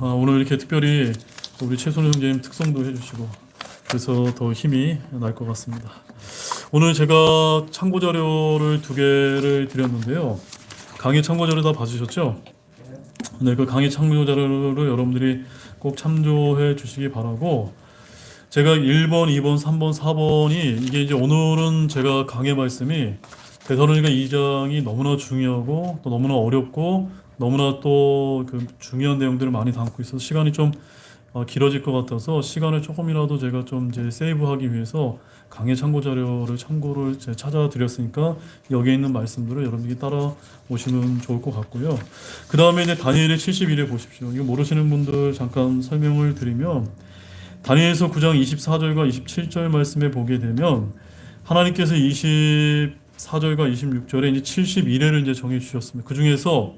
오늘 이렇게 특별히 우리 최선우 형제님 특성도 해주시고 그래서 더 힘이 날 것 같습니다. 오늘 제가 참고 자료를 2개를 드렸는데요. 강의 참고 자료 다 봐주셨죠? 네, 그 강의 참고 자료를 여러분들이 꼭 참조해 주시기 바라고, 제가 1번, 2번, 3번, 4번이 이게 이제 오늘은 제가 강의 말씀이 데살로니가 2장이 너무나 중요하고 또 너무나 어렵고 너무나 또 그 중요한 내용들을 많이 담고 있어서 시간이 좀 길어질 것 같아서 시간을 조금이라도 제가 좀 이제 세이브하기 위해서 강의 참고 자료를 참고를 찾아 드렸으니까 여기에 있는 말씀들을 여러분들이 따라 오시면 좋을 것 같고요. 그 다음에 이제 다니엘의 71에 보십시오. 이거 모르시는 분들 잠깐 설명을 드리면, 다니엘서 9장 24절과 27절 말씀에 보게 되면 하나님께서 24절과 26절에 이제 71회를 이제 정해 주셨습니다. 그 중에서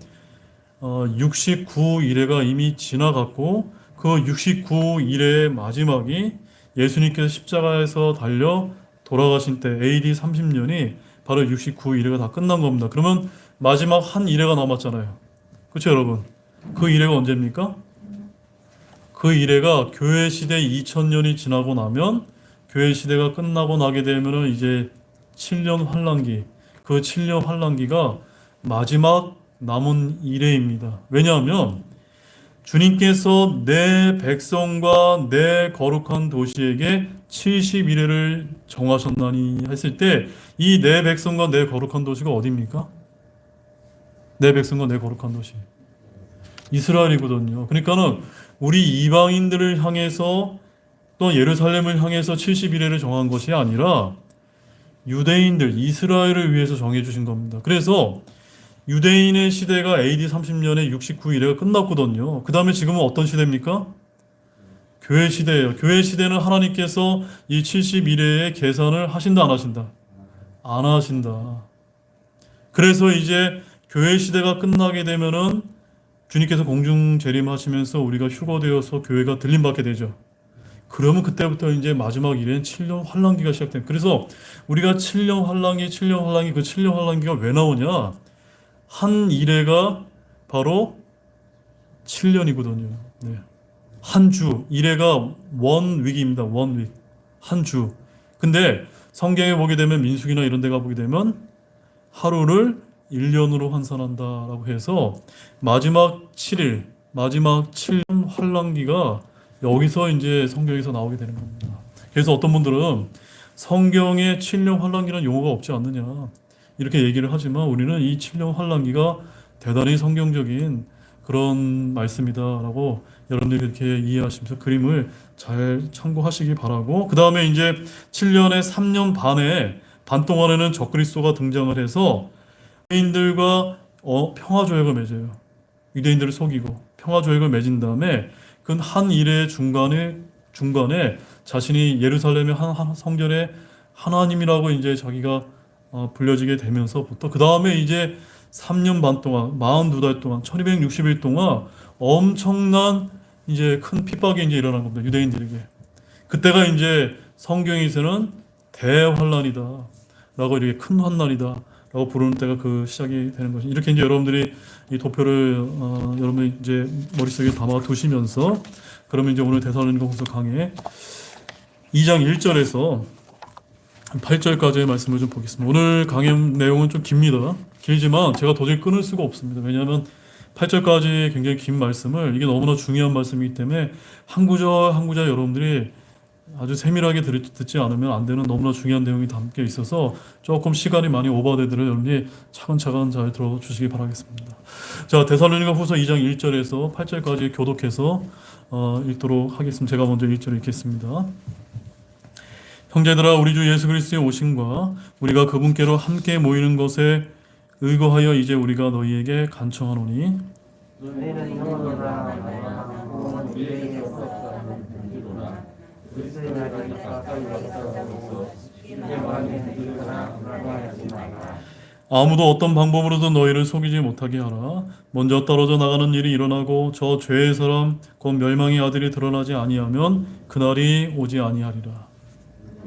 69일회가 이미 지나갔고 그 69일회의 마지막이 예수님께서 십자가에서 달려 돌아가신 때 AD 30년이 바로 69일회가 다 끝난 겁니다. 그러면 마지막 한 일회가 남았잖아요. 그렇죠, 여러분? 그 일회가 언제입니까? 그 일회가 교회 시대 2000년이 지나고 나면, 교회 시대가 끝나고 나게 되면은 이제 7년 환란기, 그 7년 환란기가 마지막 남은 일회입니다. 왜냐하면 주님께서 내 백성과 내 거룩한 도시에게 71회를 정하셨나니 했을 때, 이 내 백성과 내 거룩한 도시가 어디입니까? 내 백성과 내 거룩한 도시 이스라엘이거든요. 그러니까는 우리 이방인들을 향해서 또 예루살렘을 향해서 71회를 정한 것이 아니라 유대인들, 이스라엘을 위해서 정해주신 겁니다. 그래서 유대인의 시대가 AD 30년에 69일회가 끝났거든요. 그 다음에 지금은 어떤 시대입니까? 교회 시대예요. 교회 시대는 하나님께서 이 71회의 계산을 하신다, 안 하신다? 안 하신다. 그래서 이제 교회 시대가 끝나게 되면은 주님께서 공중 재림하시면서 우리가 휴거되어서 교회가 들림받게 되죠. 그러면 그때부터 이제 마지막 일엔 7년 환란기가 시작됩니다. 그래서 우리가 7년 환란기, 7년 환란기, 그 7년 환란기가 왜 나오냐? 한 일회가 바로 7년이거든요. 네. 한 주, 일회가 원 윅입니다. 원 윅. 한 주. 근데 성경에 보게 되면, 민수기나 이런 데 가보게 되면 하루를 1년으로 환산한다라고 해서 마지막 7일, 마지막 7년 환란기가 여기서 이제 성경에서 나오게 되는 겁니다. 그래서 어떤 분들은 성경에 7년 환란기라는 용어가 없지 않느냐 이렇게 얘기를 하지만, 우리는 이 7년 환란기가 대단히 성경적인 그런 말씀이다라고 여러분들이 그렇게 이해하시면서 그림을 잘 참고하시기 바라고, 그 다음에 이제 7년에 3년 반 동안에는 적그리스도가 등장을 해서 유대인들과 평화조약을 맺어요. 유대인들을 속이고 평화조약을 맺은 다음에 그 한 일의 중간에 자신이 예루살렘의 한 성전의 하나님이라고 이제 자기가 불려지게 되면서부터, 그 다음에 이제 3년 반 동안, 42달 동안, 1260일 동안 엄청난 이제 큰 핍박이 이제 일어난 겁니다. 유대인들에게. 그때가 이제 성경에서는 대환란이다 라고, 이렇게 큰 환란이다 라고 부르는 때가 그 시작이 되는 것이, 이렇게 이제 여러분들이 이 도표를 여러분이 이제 머릿속에 담아 두시면서, 그러면 이제 오늘 데살로니가후서 강의 2장 1절에서 8절까지의 말씀을 좀 보겠습니다. 오늘 강의 내용은 좀 깁니다. 길지만 제가 도저히 끊을 수가 없습니다. 왜냐하면 8절까지 굉장히 긴 말씀을, 이게 너무나 중요한 말씀이기 때문에 한 구절 한 구절 여러분들이 아주 세밀하게 듣지 않으면 안 되는 너무나 중요한 내용이 담겨 있어서 조금 시간이 많이 오버되더라도 여러분이 차근차근 잘 들어주시기 바라겠습니다. 자, 데살로니가후서 2장 1절에서 8절까지 교독해서 읽도록 하겠습니다. 제가 먼저 1절 읽겠습니다. 형제들아, 우리 주 예수 그리스도의 오심과 우리가 그분께로 함께 모이는 것에 의거하여 이제 우리가 너희에게 간청하노니, 너희는 영원하다 말하고 미래에 없었다는 분이로나 그리스도의 날이 가까이 왔다고 이제만에 이르거나 불안하지 말라. 아무도 어떤 방법으로도 너희를 속이지 못하게 하라. 먼저 떨어져 나가는 일이 일어나고 저 죄의 사람 곧 멸망의 아들이 드러나지 아니하면 그날이 오지 아니하리라.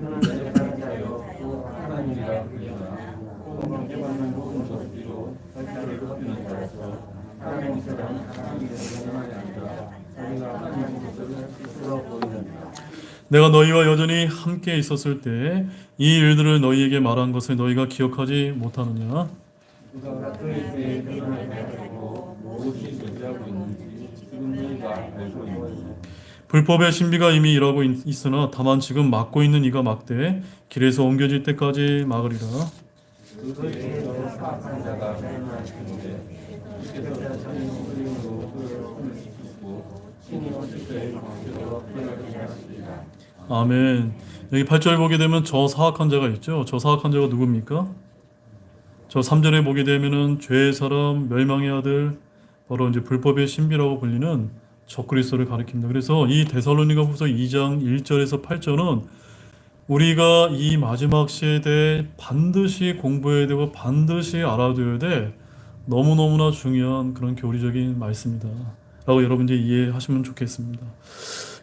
그는 대단자여 또 하나님이라 불리나 또 명제받는 모든 것들로 절대로 덮이는 자라서 하나님처럼 하나님의 영원한 아니라 내가 너희와 여전히 함께 있었을 때 이 일들을 너희에게 말한 것을 너희가 기억하지 못하느냐? 그가 그에게 드러나고 무엇이 존재하고 있는지 지금 너희가 알고 있느니 불법의 신비가 이미 일하고 있으나 다만 지금 막고 있는 이가 막되 길에서 옮겨질 때까지 막으리라. 그에게 사악한 자가 드러나시는데 이께서 자기 그림으로 그를 손을 씻고 신이 오실 때에 광주로 그를 하시리라. 아멘. 여기 8절 보게 되면 저 사악한 자가 있죠. 저 사악한 자가 누굽니까? 저 3절에 보게 되면은 죄의 사람, 멸망의 아들, 바로 이제 불법의 신비라고 불리는 적그리스도를 가리킵니다. 그래서 이 데살로니가후서 2장 1절에서 8절은 우리가 이 마지막 시에 대해 반드시 공부해야 되고 반드시 알아둬야 돼 너무너무나 중요한 그런 교리적인 말씀이다 라고 여러분 이제 이해하시면 좋겠습니다.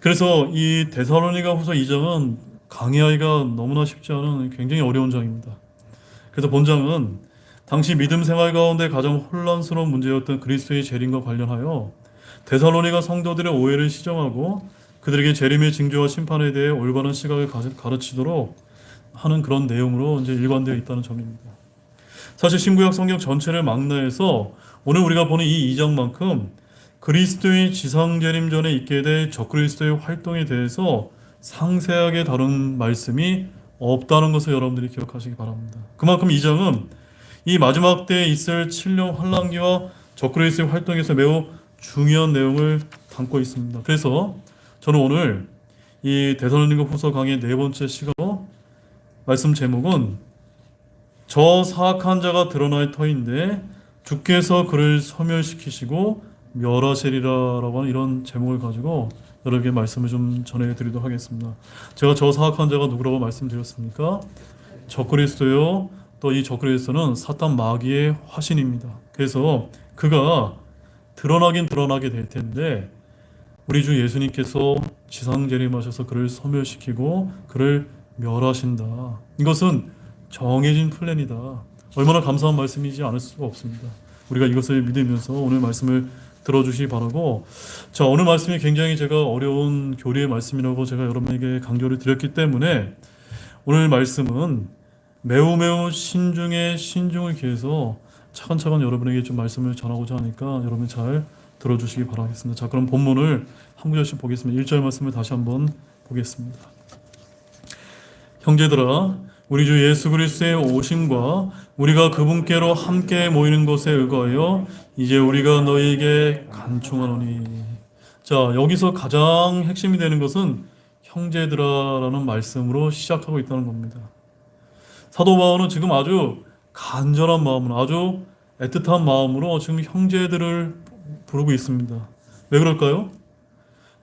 그래서 이 데살로니가후서 2장은 강의하기가 너무나 쉽지 않은 굉장히 어려운 장입니다. 그래서 본장은 당시 믿음 생활 가운데 가장 혼란스러운 문제였던 그리스도의 재림과 관련하여 데살로니가 성도들의 오해를 시정하고 그들에게 재림의 징조와 심판에 대해 올바른 시각을 가르치도록 하는 그런 내용으로 이제 일관되어 있다는 점입니다. 사실 신구약 성경 전체를 망라해서 오늘 우리가 보는 이 2장만큼 그리스도의 지상 재림 전에 있게 될 적그리스도의 활동에 대해서 상세하게 다룬 말씀이 없다는 것을 여러분들이 기억하시기 바랍니다. 그만큼 이 장은 이 마지막 때에 있을 7년 환란기와 적그리스도의 활동에서 매우 중요한 내용을 담고 있습니다. 그래서 저는 오늘 이 데살로니가 후서 강의 네 번째 시간으로 말씀 제목은 저 사악한 자가 드러날 터인데 주께서 그를 소멸시키시고 멸하시리라라고 하는 이런 제목을 가지고 여러분에게 말씀을 좀 전해드리도록 하겠습니다. 제가 저 사악한 자가 누구라고 말씀드렸습니까? 적그리스도요. 또 이 적그리스도는 사탄 마귀의 화신입니다. 그래서 그가 드러나긴 드러나게 될 텐데 우리 주 예수님께서 지상재림하셔서 그를 소멸시키고 그를 멸하신다. 이것은 정해진 플랜이다. 얼마나 감사한 말씀이지 않을 수가 없습니다. 우리가 이것을 믿으면서 오늘 말씀을 들어주시기 바라고, 자, 오늘 말씀이 굉장히 제가 어려운 교리의 말씀이라고 제가 여러분에게 강조를 드렸기 때문에 오늘 말씀은 매우 신중에 신중을 기해서 차근차근 여러분에게 좀 말씀을 전하고자 하니까 여러분 잘 들어주시기 바라겠습니다. 자, 그럼 본문을 한 구절씩 보겠습니다. 1절 말씀을 다시 한번 보겠습니다. 형제들아, 우리 주 예수 그리스도의 오심과 우리가 그분께로 함께 모이는 것에 의거하여 이제 우리가 너희에게 간청하노니. 자, 여기서 가장 핵심이 되는 것은 형제들아라는 말씀으로 시작하고 있다는 겁니다. 사도 바울은 지금 아주 간절한 마음으로, 아주 애틋한 마음으로 지금 형제들을 부르고 있습니다. 왜 그럴까요?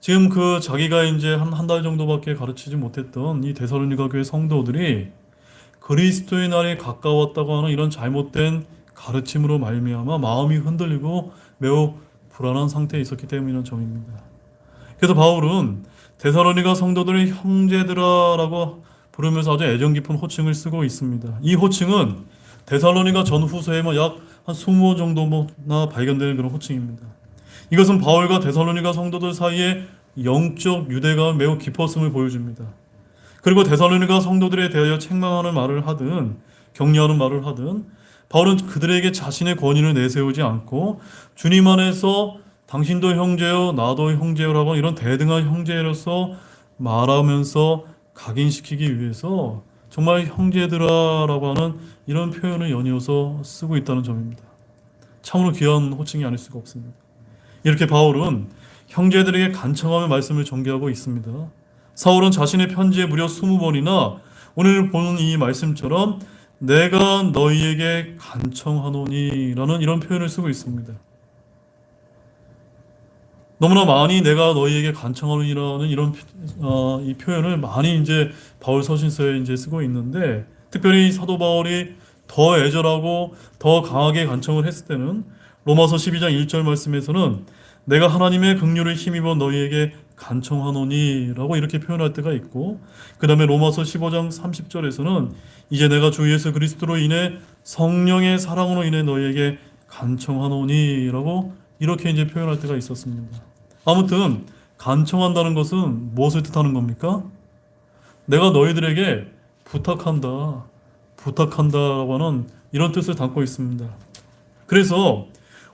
지금 그 자기가 이제 한 달 정도밖에 가르치지 못했던 이 데살로니가 교회 성도들이 그리스도의 날이 가까웠다고 하는 이런 잘못된 가르침으로 말미암아 마음이 흔들리고 매우 불안한 상태에 있었기 때문이라는 점입니다. 그래서 바울은 데살로니가 성도들의 형제들아라고 부르면서 아주 애정 깊은 호칭을 쓰고 있습니다. 이 호칭은 데살로니가 전후서에만 약 한 20호 정도나 발견되는 그런 호칭입니다. 이것은 바울과 데살로니가 성도들 사이에 영적 유대가 매우 깊었음을 보여줍니다. 그리고 데살로니가 성도들에 대하여 책망하는 말을 하든 격려하는 말을 하든 바울은 그들에게 자신의 권위를 내세우지 않고 주님 안에서 당신도 형제요 나도 형제요라고 이런 대등한 형제로서 말하면서 각인시키기 위해서 정말 형제들아라고 하는 이런 표현을 연이어서 쓰고 있다는 점입니다. 참으로 귀한 호칭이 아닐 수가 없습니다. 이렇게 바울은 형제들에게 간청하며 말씀을 전개하고 있습니다. 사울은 자신의 편지에 무려 20번이나 오늘 보는 이 말씀처럼 내가 너희에게 간청하노니라는 이런 표현을 쓰고 있습니다. 너무나 많이 내가 너희에게 간청하노니라는 이런 이 표현을 많이 이제 바울 서신서에 이제 쓰고 있는데, 특별히 사도 바울이 더 애절하고 더 강하게 간청을 했을 때는 로마서 12장 1절 말씀에서는 내가 하나님의 긍휼을 힘입어 너희에게 간청하노니라고 이렇게 표현할 때가 있고, 그 다음에 로마서 15장 30절에서는 이제 내가 주 예수 그리스도로 인해 성령의 사랑으로 인해 너희에게 간청하노니라고 이렇게 이제 표현할 때가 있었습니다. 아무튼 간청한다는 것은 무엇을 뜻하는 겁니까? 내가 너희들에게 부탁한다라고 하는 이런 뜻을 담고 있습니다. 그래서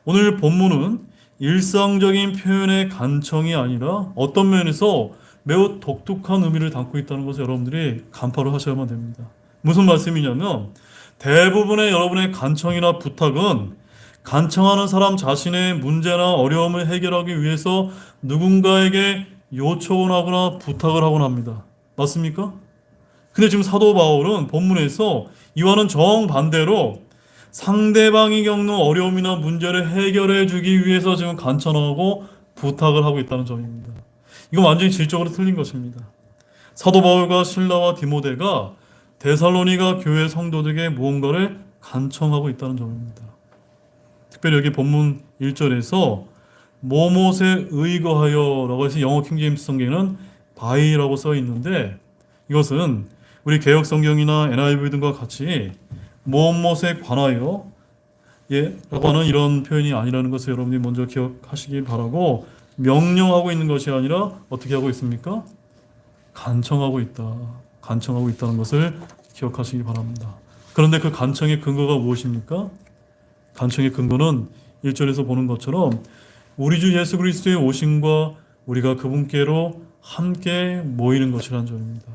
오늘 본문은 일상적인 표현의 간청이 아니라 어떤 면에서 매우 독특한 의미를 담고 있다는 것을 여러분들이 간파를 하셔야만 됩니다. 무슨 말씀이냐면 대부분의 여러분의 간청이나 부탁은 간청하는 사람 자신의 문제나 어려움을 해결하기 위해서 누군가에게 요청을 하거나 부탁을 하곤 합니다. 맞습니까? 근데 지금 사도 바울은 본문에서 이와는 정반대로 상대방이 겪는 어려움이나 문제를 해결해 주기 위해서 지금 간청하고 부탁을 하고 있다는 점입니다. 이건 완전히 질적으로 틀린 것입니다. 사도 바울과 실라와 디모데가 데살로니가 교회 성도들에게 무언가를 간청하고 있다는 점입니다. 특별히 여기 본문 1절에서 모못에 의거하여 라고 해서 영어 킹제임스 성경에는 by라고 써 있는데 이것은 우리 개혁 성경이나 NIV 등과 같이 무엇에 관하여 라고 하는 이런 표현이 아니라는 것을 여러분이 먼저 기억하시기 바라고 명령하고 있는 것이 아니라 어떻게 하고 있습니까? 간청하고 있다는 것을 기억하시기 바랍니다. 그런데 그 간청의 근거가 무엇입니까? 간청의 근거는 1절에서 보는 것처럼 우리 주 예수 그리스도의 오심과 우리가 그분께로 함께 모이는 것이라는 점입니다.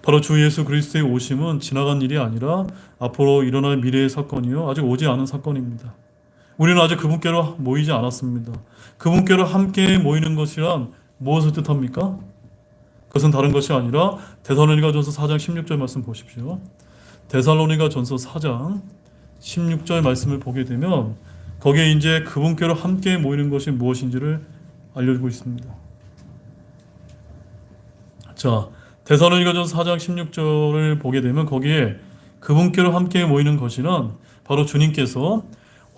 바로 주 예수 그리스도의 오심은 지나간 일이 아니라 앞으로 일어날 미래의 사건이요 아직 오지 않은 사건입니다. 우리는 아직 그분께로 모이지 않았습니다. 그분께로 함께 모이는 것이란 무엇을 뜻합니까? 그것은 다른 것이 아니라 데살로니가전서 4장 16절 말씀 보십시오. 데살로니가전서 4장 16절 말씀을 보게 되면 거기에 이제 그분께로 함께 모이는 것이 무엇인지를 알려주고 있습니다. 자, 데살로니가전서 4장 16절을 보게 되면 거기에 그분께로 함께 모이는 것이란 바로 주님께서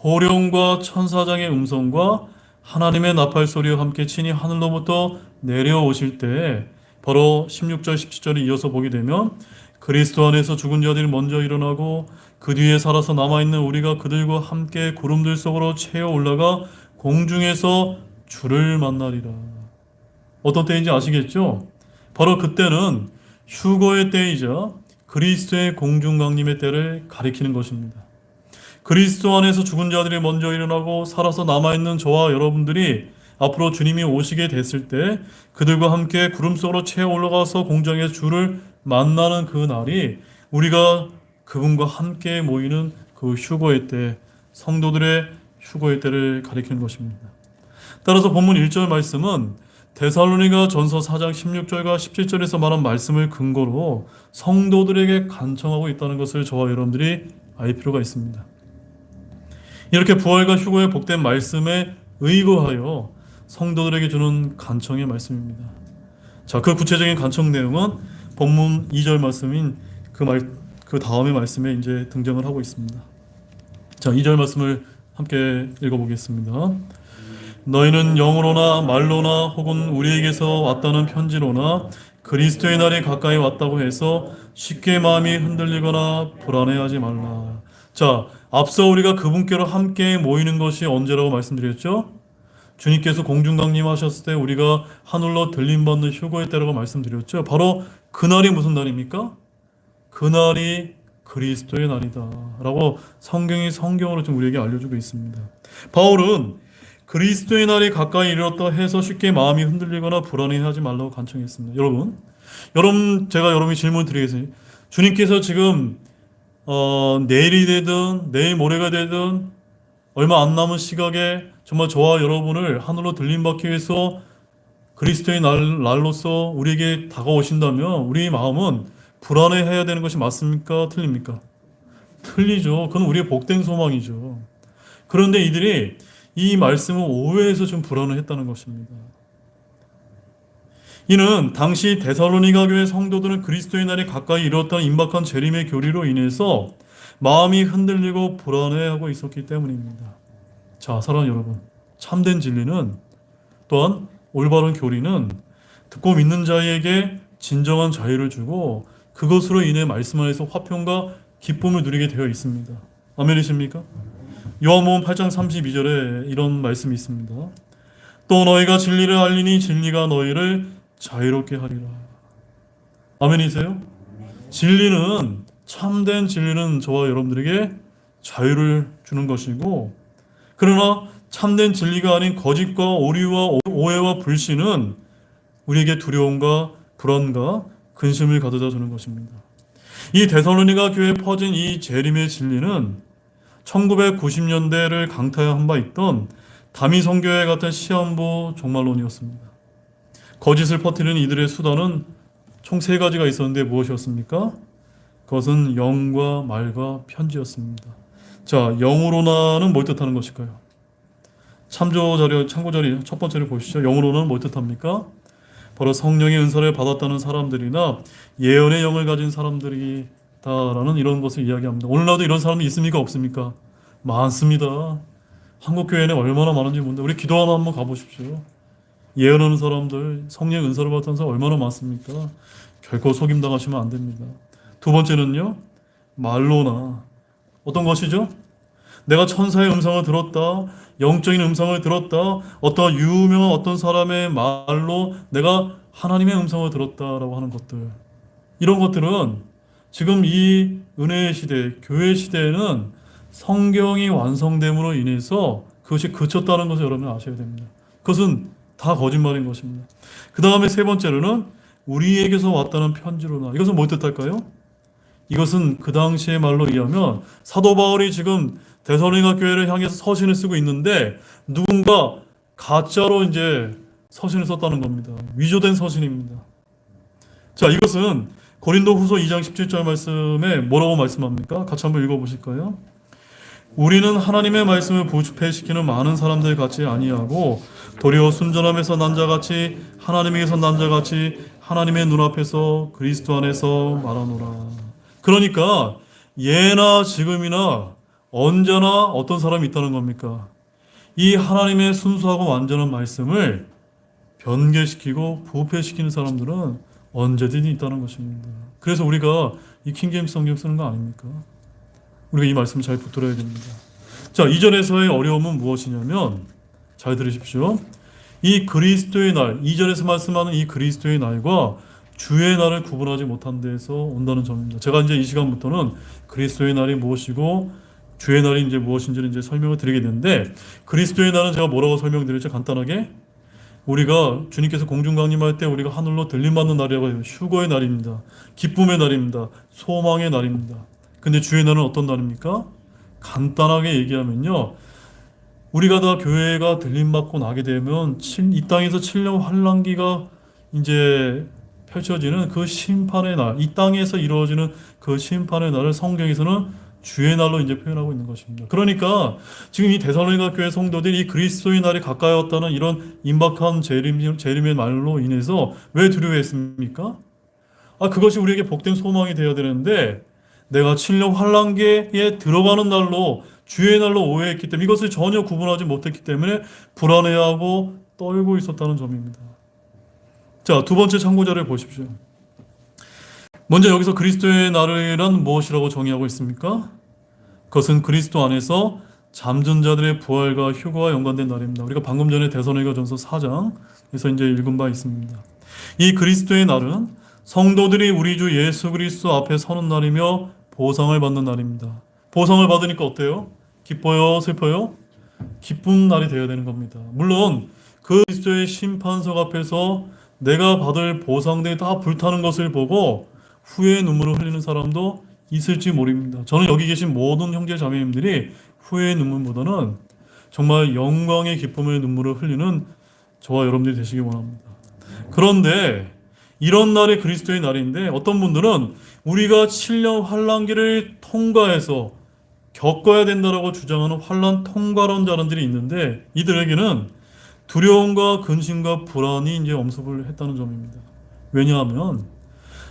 호령과 천사장의 음성과 하나님의 나팔 소리와 함께 친히 하늘로부터 내려오실 때 바로 16절 17절을 이어서 보게 되면 그리스도 안에서 죽은 자들이 먼저 일어나고 그 뒤에 살아서 남아있는 우리가 그들과 함께 구름들 속으로 채어 올라가 공중에서 주를 만나리라. 어떤 때인지 아시겠죠? 바로 그때는 휴거의 때이자 그리스도의 공중강림의 때를 가리키는 것입니다. 그리스도 안에서 죽은 자들이 먼저 일어나고 살아서 남아있는 저와 여러분들이 앞으로 주님이 오시게 됐을 때 그들과 함께 구름 속으로 채어 올라가서 공중에서 주를 만나는 그 날이 우리가 그분과 함께 모이는 그 휴거의 때, 성도들의 휴거의 때를 가리키는 것입니다. 따라서 본문 1절 말씀은 데살로니가 전서 4장 16절과 17절에서 말한 말씀을 근거로 성도들에게 간청하고 있다는 것을 저와 여러분들이 알 필요가 있습니다. 이렇게 부활과 휴거의 복된 말씀에 의거하여 성도들에게 주는 간청의 말씀입니다. 자, 그 구체적인 간청 내용은 본문 2절 말씀인 그 다음의 말씀에 이제 등장을 하고 있습니다. 자, 2절 말씀을 함께 읽어보겠습니다. 너희는 영으로나 말로나 혹은 우리에게서 왔다는 편지로나 그리스도의 날이 가까이 왔다고 해서 쉽게 마음이 흔들리거나 불안해하지 말라. 자, 앞서 우리가 그분께로 함께 모이는 것이 언제라고 말씀드렸죠? 주님께서 공중강림하셨을 때 우리가 하늘로 들림받는 휴거의 때라고 말씀드렸죠. 바로 그날이 무슨 날입니까? 그날이 그리스도의 날이다 라고 성경이 성경으로 좀 우리에게 알려주고 있습니다. 바울은 그리스도의 날이 가까이 이르렀다 해서 쉽게 마음이 흔들리거나 불안해하지 말라고 간청했습니다. 여러분 제가 여러분이 질문 드리겠습니다. 주님께서 지금 내일이 되든 내일 모레가 되든 얼마 안 남은 시각에 정말 저와 여러분을 하늘로 들림받기 위해서 그리스도의 날로서 우리에게 다가오신다면 우리 마음은 불안해해야 되는 것이 맞습니까? 틀립니까? 틀리죠. 그건 우리의 복된 소망이죠. 그런데 이들이 이 말씀을 오해해서 좀 불안을 했다는 것입니다. 이는 당시 데살로니가 교회 성도들은 그리스도의 날이 가까이 이르렀다는 임박한 재림의 교리로 인해서 마음이 흔들리고 불안해하고 있었기 때문입니다. 자, 사랑하는 여러분, 참된 진리는 또한 올바른 교리는 듣고 믿는 자에게 진정한 자유를 주고 그것으로 인해 말씀 안에서 화평과 기쁨을 누리게 되어 있습니다. 아멘이십니까? 요한복음 8장 32절에 이런 말씀이 있습니다. 또 너희가 진리를 알리니 진리가 너희를 자유롭게 하리라. 아멘이세요? 진리는, 참된 진리는 저와 여러분들에게 자유를 주는 것이고, 그러나 참된 진리가 아닌 거짓과 오류와 오해와 불신은 우리에게 두려움과 불안과 근심을 가져다 주는 것입니다. 이 데살로니가 교회에 퍼진 이 재림의 진리는 1990년대를 강타한 바 있던 다미성교회 같은 시한부 종말론이었습니다. 거짓을 퍼뜨리는 이들의 수단은 총 세 가지가 있었는데 무엇이었습니까? 그것은 영과 말과 편지였습니다. 자, 영으로나는 뭘 뜻하는 것일까요? 참고 자료 첫 번째를 보시죠. 영으로는 뭘 뜻합니까? 바로 성령의 은사를 받았다는 사람들이나 예언의 영을 가진 사람들이다라는 이런 것을 이야기합니다. 오늘날도 이런 사람이 있습니까? 없습니까? 많습니다. 한국 교회는 얼마나 많은지 모르는데 우리 기도하나 한번 가보십시오. 예언하는 사람들, 성령의 은사를 받았다는 사람 얼마나 많습니까? 결코 속임당하시면 안 됩니다. 두 번째는요, 말로나. 어떤 것이죠? 내가 천사의 음성을 들었다, 영적인 음성을 들었다, 어떤 유명한 어떤 사람의 말로 내가 하나님의 음성을 들었다라고 하는 것들, 이런 것들은 지금 이 은혜의 시대, 교회 시대에는 성경이 완성됨으로 인해서 그것이 그쳤다는 것을 여러분 아셔야 됩니다. 그것은 다 거짓말인 것입니다. 그 다음에 세 번째로는 우리에게서 왔다는 편지로나. 이것은 뭘 뜻할까요? 이것은 그 당시의 말로 의하면 사도 바울이 지금 데살로니가 교회를 향해서 서신을 쓰고 있는데 누군가 가짜로 이제 서신을 썼다는 겁니다. 위조된 서신입니다. 자, 이것은 고린도 후서 2장 17절 말씀에 뭐라고 말씀합니까? 같이 한번 읽어보실까요? 우리는 하나님의 말씀을 부패시키는 많은 사람들 같이 아니하고 도리어 순전함에서 난 자같이 하나님에게서 난 자같이 하나님의 눈앞에서 그리스도 안에서 말하노라. 그러니까 예나 지금이나 언제나 어떤 사람이 있다는 겁니까? 이 하나님의 순수하고 완전한 말씀을 변개시키고 부패시키는 사람들은 언제든지 있다는 것입니다. 그래서 우리가 이 킹제임스 성경 쓰는 거 아닙니까? 우리가 이 말씀 잘 붙들어야 됩니다. 자, 이절에서의 어려움은 무엇이냐면 잘 들으십시오. 이 그리스도의 날, 2절에서 말씀하는 이 그리스도의 날과 주의 날을 구분하지 못한 데에서 온다는 점입니다. 제가 이제 이 시간부터는 그리스도의 날이 무엇이고 주의 날이 이제 무엇인지를 이제 설명을 드리게 되는데, 그리스도의 날은 제가 뭐라고 설명드릴지 간단하게, 우리가 주님께서 공중 강림할 때 우리가 하늘로 들림받는 날이라고 해요. 휴거의 날입니다. 기쁨의 날입니다. 소망의 날입니다. 근데 주의 날은 어떤 날입니까? 간단하게 얘기하면요, 우리가 다 교회가 들림받고 나게 되면 이 땅에서 7년 환란기가 이제 펼쳐지는 그 심판의 날, 이 땅에서 이루어지는 그 심판의 날을 성경에서는 주의 날로 이제 표현하고 있는 것입니다. 그러니까 지금 이 데살로니가 교회 성도들이 이 그리스도의 날이 가까이 왔다는 이런 임박한 재림의 말로 인해서 왜 두려워했습니까? 그것이 우리에게 복된 소망이 되어야 되는데 내가 7년 환란기에 들어가는 날로 주의 날로 오해했기 때문에 이것을 전혀 구분하지 못했기 때문에 불안해하고 떨고 있었다는 점입니다. 자, 두 번째 참고자를 보십시오. 먼저 여기서 그리스도의 날이란 무엇이라고 정의하고 있습니까? 그것은 그리스도 안에서 잠든 자들의 부활과 휴거와 연관된 날입니다. 우리가 방금 전에 데살로니가전서 4장에서 이제 읽은 바 있습니다. 이 그리스도의 날은 성도들이 우리 주 예수 그리스도 앞에 서는 날이며 보상을 받는 날입니다. 보상을 받으니까 어때요? 기뻐요? 슬퍼요? 기쁜 날이 되어야 되는 겁니다. 물론 그리스도의 심판석 앞에서 내가 받을 보상들이 다 불타는 것을 보고 후회의 눈물을 흘리는 사람도 있을지 모릅니다. 저는 여기 계신 모든 형제 자매님들이 후회의 눈물보다는 정말 영광의 기쁨의 눈물을 흘리는 저와 여러분들이 되시기 원합니다. 그런데 이런 날이 그리스도의 날인데 어떤 분들은 우리가 7년 환란기를 통과해서 겪어야 된다라고 주장하는 환란 통과론자들이 있는데 이들에게는 두려움과 근심과 불안이 이제 엄습을 했다는 점입니다. 왜냐하면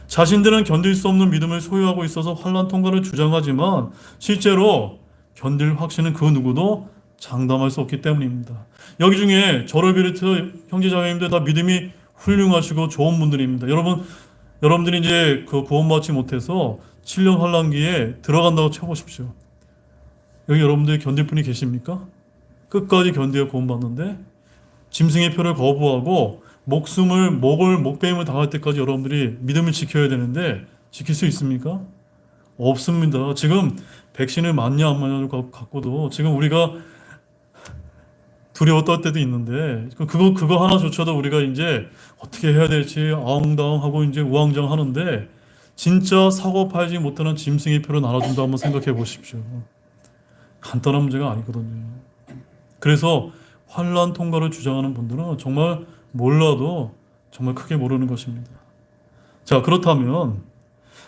자신들은 견딜 수 없는 믿음을 소유하고 있어서 환란 통과를 주장하지만 실제로 견딜 확신은 그 누구도 장담할 수 없기 때문입니다. 여기 중에 저를 비롯해 형제자매님들 다 믿음이 훌륭하시고 좋은 분들입니다. 여러분들이 이제 그 구원받지 못해서 7년 환란기에 들어간다고 쳐보십시오. 여기 여러분들이 견딜 분이 계십니까? 끝까지 견디어 구원받는데 짐승의 표를 거부하고 목배임을 당할 때까지 여러분들이 믿음을 지켜야 되는데 지킬 수 있습니까? 없습니다. 지금 백신을 맞냐 안 맞냐를 갖고도 지금 우리가 두려워 떨 때도 있는데 그거 하나조차도 우리가 이제 어떻게 해야 될지 아웅다웅하고 이제 우왕좌왕하는데 진짜 사고 팔지 못하는 짐승의 표를 나눠준다 한번 생각해 보십시오. 간단한 문제가 아니거든요. 그래서 환란 통과를 주장하는 분들은 정말 몰라도 정말 크게 모르는 것입니다. 자, 그렇다면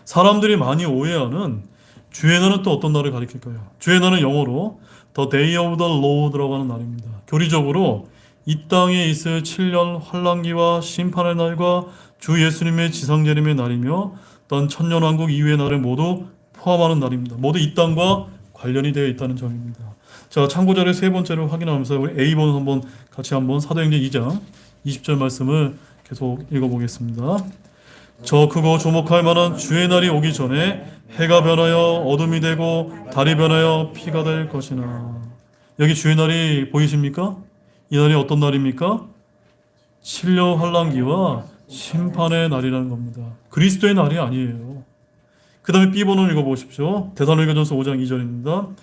사람들이 많이 오해하는 주의 날은 또 어떤 날을 가리킬까요? 주의 날은 영어로 The Day of the Lord라고 하는 날입니다. 교리적으로 이 땅에 있을 7년 환란기와 심판의 날과 주 예수님의 지상재림의 날이며 또한 천년왕국 이후의 날을 모두 포함하는 날입니다. 모두 이 땅과 관련이 되어 있다는 점입니다. 자, 참고자료 세 번째로 확인하면서 우리 A번 한번 같이 한번 사도행전 2장 20절 말씀을 계속 읽어보겠습니다. 저 크고 조목할 만한 주의 날이 오기 전에 해가 변하여 어둠이 되고 달이 변하여 피가 될 것이나. 여기 주의 날이 보이십니까? 이 날이 어떤 날입니까? 진료 환란기와 심판의 날이라는 겁니다. 그리스도의 날이 아니에요. 그 다음에 B번호 읽어보십시오. 데살로니가전서 5장 2절입니다.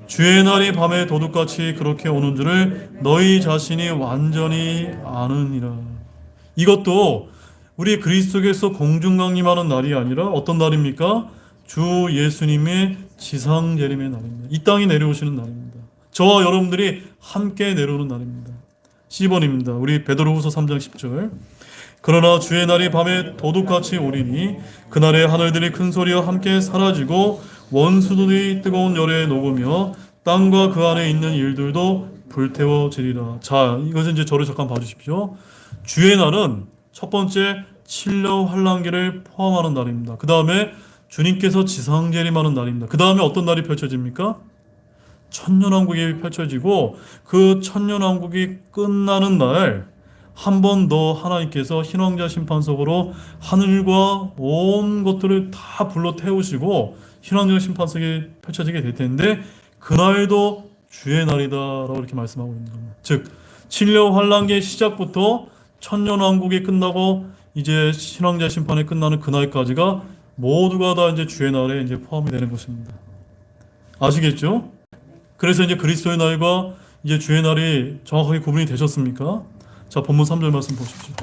주의 날이 밤에 도둑같이 그렇게 오는 줄을 너희 자신이 완전히 아느니라. 이것도 우리 그리스도께서 공중강림하는 날이 아니라 어떤 날입니까? 주 예수님의 지상재림의 날입니다. 이 땅에 내려오시는 날입니다. 저와 여러분들이 함께 내려오는 날입니다. C번입니다. 우리 베드로후서 3장 10절. 그러나 주의 날이 밤에 도둑같이 오리니 그날에 하늘들이 큰 소리와 함께 사라지고 원수들이 뜨거운 열에 녹으며 땅과 그 안에 있는 일들도 불태워지리라. 자, 이것은 이제 저를 잠깐 봐주십시오. 주의 날은 첫 번째 7년 환란기를 포함하는 날입니다. 그 다음에 주님께서 지상재림하는 날입니다. 그 다음에 어떤 날이 펼쳐집니까? 천년왕국이 펼쳐지고 그 천년왕국이 끝나는 날 한 번 더 하나님께서 흰왕자 심판석으로 하늘과 온 것들을 다 불러 태우시고 흰왕자 심판석이 펼쳐지게 될 텐데 그날도 주의 날이다라고 이렇게 말씀하고 있는 겁니다. 즉 7년 환란기의 시작부터 천년왕국이 끝나고 이제 흰왕자 심판이 끝나는 그날까지가 모두가 다 이제 주의 날에 이제 포함이 되는 것입니다. 아시겠죠? 그래서 이제 그리스도의 날과 이제 주의 날이 정확하게 구분이 되셨습니까? 자, 본문 3절 말씀 보십시오.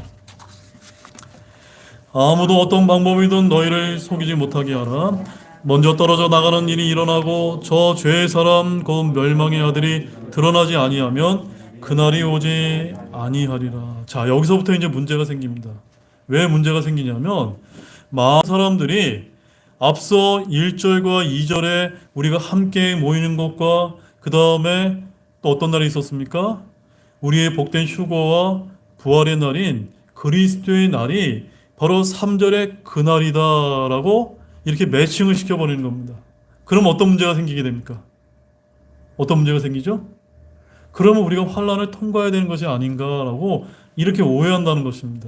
아무도 어떤 방법이든 너희를 속이지 못하게 하라. 먼저 떨어져 나가는 일이 일어나고 저 죄의 사람 곧 멸망의 아들이 드러나지 아니하면 그날이 오지 아니하리라. 자, 여기서부터 이제 문제가 생깁니다. 왜 문제가 생기냐면 많은 사람들이 앞서 1절과 2절에 우리가 함께 모이는 것과 그 다음에 또 어떤 날이 있었습니까? 우리의 복된 휴거와 부활의 날인 그리스도의 날이 바로 3절의 그날이다라고 이렇게 매칭을 시켜버리는 겁니다. 그럼 어떤 문제가 생기게 됩니까? 어떤 문제가 생기죠? 그러면 우리가 환란을 통과해야 되는 것이 아닌가라고 이렇게 오해한다는 것입니다.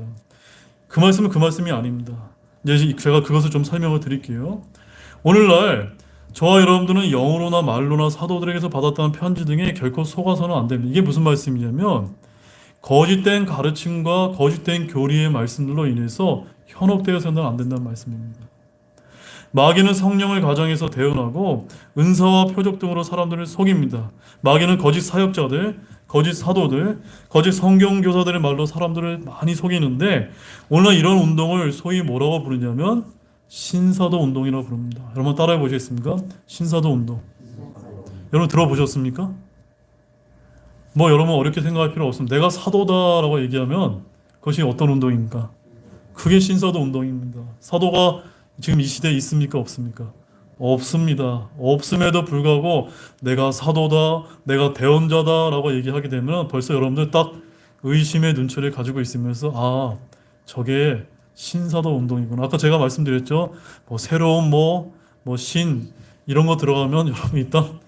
그 말씀은 그 말씀이 아닙니다. 이제 제가 그것을 좀 설명을 드릴게요. 오늘날 저와 여러분들은 영어로나 말로나 사도들에게서 받았다는 편지 등에 결코 속아서는 안 됩니다. 이게 무슨 말씀이냐면 거짓된 가르침과 거짓된 교리의 말씀들로 인해서 현혹되어서는 안 된다는 말씀입니다. 마귀는 성령을 가정에서 대언하고 은사와 표적 등으로 사람들을 속입니다. 마귀는 거짓 사역자들, 거짓 사도들, 거짓 성경교사들의 말로 사람들을 많이 속이는데 오늘 이런 운동을 소위 뭐라고 부르냐면 신사도 운동이라고 부릅니다. 여러분 따라해 보시겠습니까? 신사도 운동. 여러분 들어보셨습니까? 뭐 여러분 어렵게 생각할 필요 없습니다. 내가 사도다라고 얘기하면 그것이 어떤 운동입니까? 그게 신사도 운동입니다. 사도가 지금 이 시대에 있습니까? 없습니까? 없습니다. 없음에도 불구하고 내가 사도다, 내가 대언자다라고 얘기하게 되면 벌써 여러분들 딱 의심의 눈초리를 가지고 있으면서 아, 저게 신사도 운동이구나. 아까 제가 말씀드렸죠. 뭐 새로운 신 이런 거 들어가면 여러분 일단